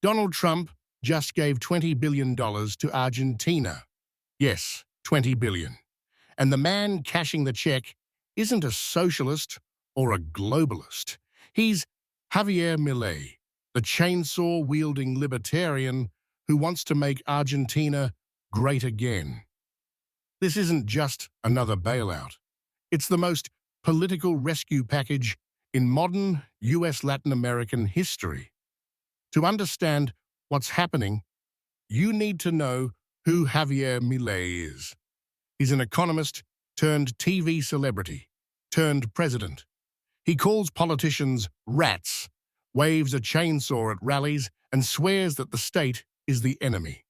Donald Trump just gave $20 billion to Argentina. Yes, $20 billion. And the man cashing the check isn't a socialist or a globalist. He's Javier Milei, the chainsaw-wielding libertarian who wants to make Argentina great again. This isn't just another bailout. It's the most political rescue package in modern U.S. Latin American history. To understand what's happening, you need to know who Javier Milei is. He's an economist turned TV celebrity, turned president. He calls politicians rats, waves a chainsaw at rallies, and swears that the state is the enemy.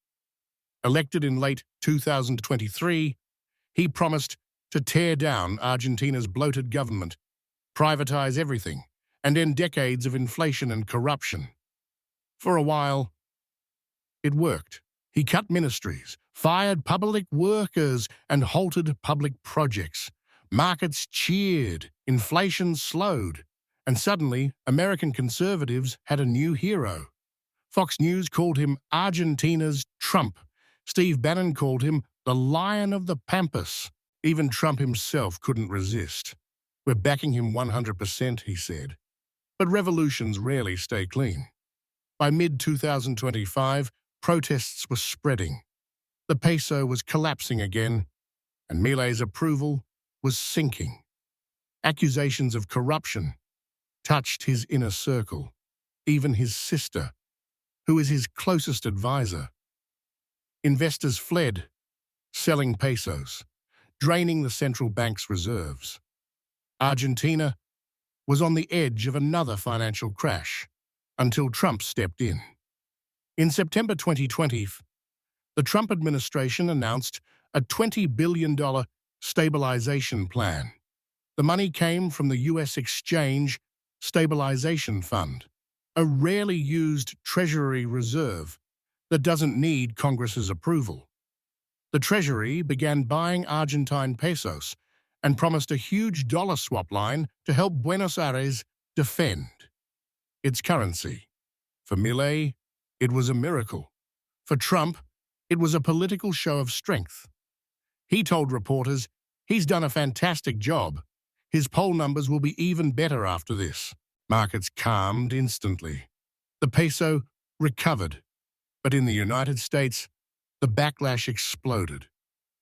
Elected in late 2023, he promised to tear down Argentina's bloated government, privatize everything, and end decades of inflation and corruption. For a while, it worked. He cut ministries, fired public workers, and halted public projects. Markets cheered, inflation slowed, and suddenly American conservatives had a new hero. Fox News called him Argentina's Trump. Steve Bannon called him the Lion of the Pampas. Even Trump himself couldn't resist. "We're backing him 100%, he said. But revolutions rarely stay clean. By mid-2025, protests were spreading. The peso was collapsing again, and Milei's approval was sinking. Accusations of corruption touched his inner circle, even his sister, who is his closest advisor. Investors fled, selling pesos, draining the central bank's reserves. Argentina was on the edge of another financial crash until Trump stepped in. In September 2020, the Trump administration announced a $20 billion stabilization plan. The money came from the U.S. Exchange Stabilization Fund, a rarely used Treasury reserve that doesn't need Congress's approval. The Treasury began buying Argentine pesos and promised a huge dollar swap line to help Buenos Aires defend its currency. For Milei, it was a miracle. For Trump, it was a political show of strength. He told reporters he's done a fantastic job. His poll numbers will be even better after this. Markets calmed instantly. The peso recovered. But in the United States, the backlash exploded.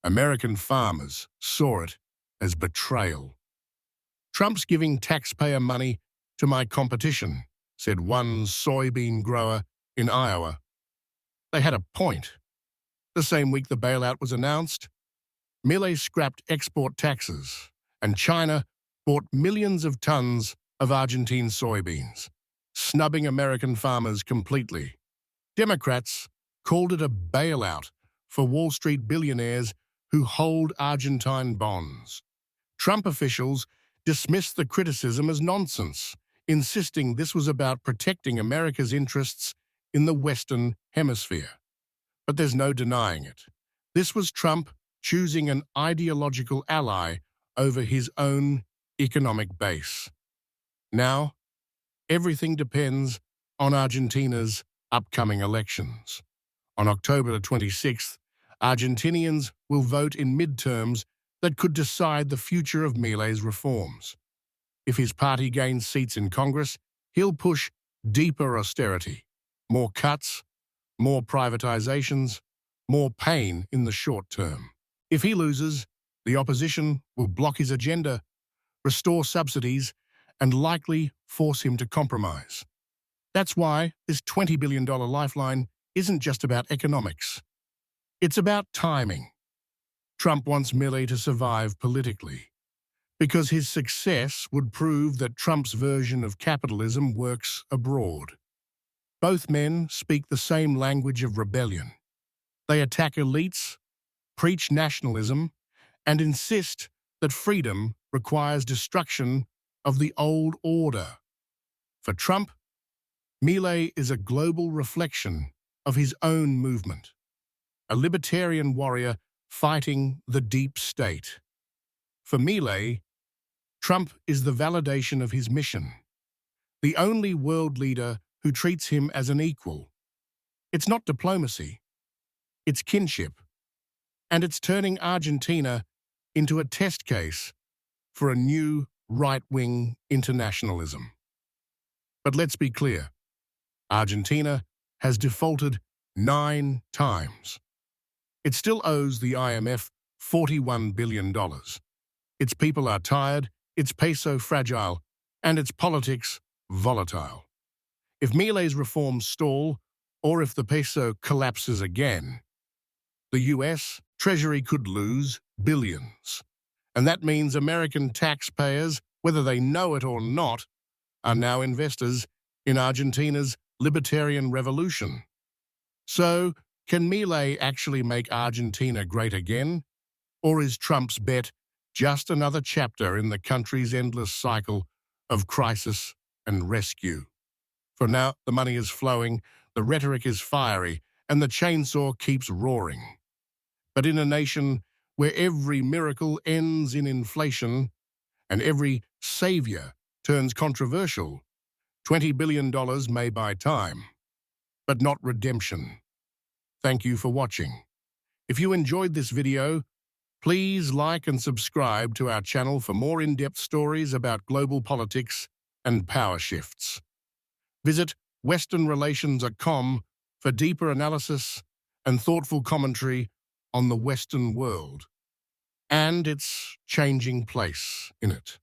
American farmers saw it as betrayal. "Trump's giving taxpayer money to my competition," said one soybean grower in Iowa. They had a point. The same week the bailout was announced, Milei scrapped export taxes, and China bought millions of tons of Argentine soybeans, snubbing American farmers completely. Democrats called it a bailout for Wall Street billionaires who hold Argentine bonds. Trump officials dismissed the criticism as nonsense, insisting this was about protecting America's interests in the Western Hemisphere. But there's no denying it. This was Trump choosing an ideological ally over his own economic base. Now, everything depends on Argentina's upcoming elections. On October 26th, Argentinians will vote in midterms that could decide the future of Milei's reforms. If his party gains seats in Congress, he'll push deeper austerity, more cuts, more privatizations, more pain in the short term. If he loses, the opposition will block his agenda, restore subsidies, and likely force him to compromise. That's why this $20 billion lifeline isn't just about economics. It's about timing. Trump wants Milei to survive politically, because his success would prove that Trump's version of capitalism works abroad. Both men speak the same language of rebellion. They attack elites, preach nationalism, and insist that freedom requires destruction of the old order. For Trump, Milei is a global reflection of his own movement, a libertarian warrior fighting the deep state. For Milei, Trump is the validation of his mission, the only world leader who treats him as an equal, It's not diplomacy, it's kinship, and it's turning Argentina into a test case for a new right-wing internationalism. But let's be clear, Argentina has defaulted 9 times. It still owes the IMF $41 billion. Its people are tired, its peso fragile, and its politics volatile. If Milei's reforms stall, or if the peso collapses again, the US Treasury could lose billions. And that means American taxpayers, whether they know it or not, are now investors in Argentina's libertarian revolution. So, can Milei actually make Argentina great again? Or is Trump's bet just another chapter in the country's endless cycle of crisis and rescue? For now, the money is flowing, the rhetoric is fiery, and the chainsaw keeps roaring. But in a nation where every miracle ends in inflation and every savior turns controversial, $20 billion may buy time, but not redemption. Thank you for watching. If you enjoyed this video, please like and subscribe to our channel for more in-depth stories about global politics and power shifts. Visit westernrelations.com for deeper analysis and thoughtful commentary on the Western world and its changing place in it.